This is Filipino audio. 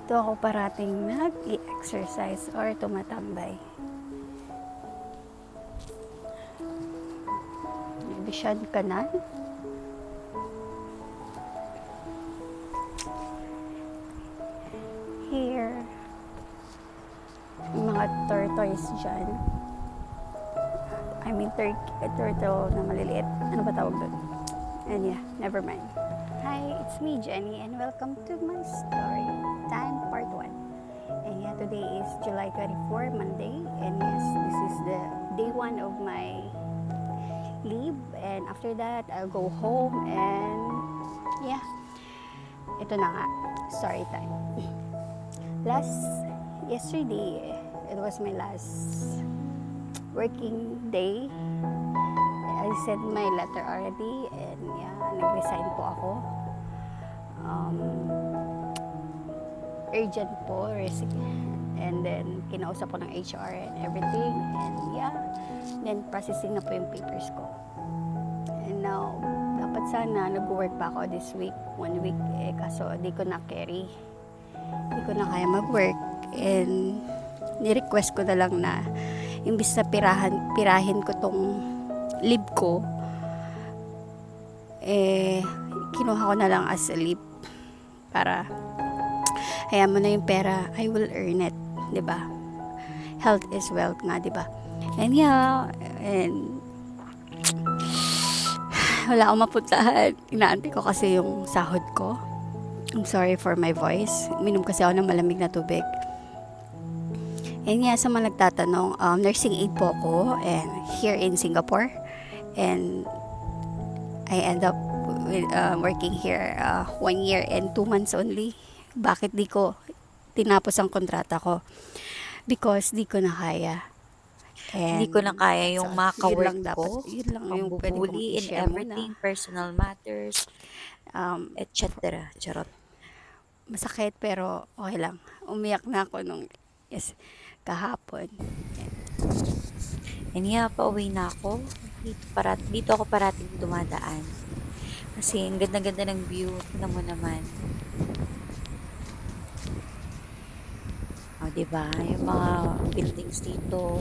Dito ako parating nag-i-exercise or tumatambay. Vision Canal. Here. Yung mga tortoise dyan. I mean, turtle na maliliit. Ano ba tawag doon? And yeah, never mind. Hi, it's me, Jenny, and welcome to my story time part 1. And yeah, today is July 24, Monday. And yes, this is the day 1 of my leave. And after that, I'll go home and yeah, ito na nga, story time. Yesterday, it was my last working day. I sent my letter already and yeah, nag-resign po ako. Urgent po, and then kinausap ko ng HR and everything, and yeah, then processing na po yung papers ko. And now, dapat sana nag-work pa ako this week, 1 week, kaso di ko na carry. Hindi ko na kaya mag-work, and ni-request ko na lang na imbis na pirahin ko tong leave ko, kinuha ko na lang as a leave para hayaan mo na yung pera, I will earn it, 'di ba? Health is wealth nga, 'di ba? And yeah, and wala akong mapuntahan. Inaantay ko kasi yung sahod ko. I'm sorry for my voice. Minom kasi ako ng malamig na tubig. And yeah, sa mga nagtatanong, nursing aid po ako and here in Singapore. And I end up working here 1 year and 2 months only. Bakit di ko tinapos ang kontrata ko? Because di ko na kaya. Hindi ko na kaya yung mga ka-work ko, Yun lang yung pwede kong pambubuli in i-share muna. everything, personal matters, etc. Charot. Masakit pero okay lang. Umiyak na ako kahapon. And yeah, pauwi na ako. Dito ako parating dumadaan. Kasi ang ganda-ganda ng view. Tignan mo naman. O, diba? Yung mga buildings dito.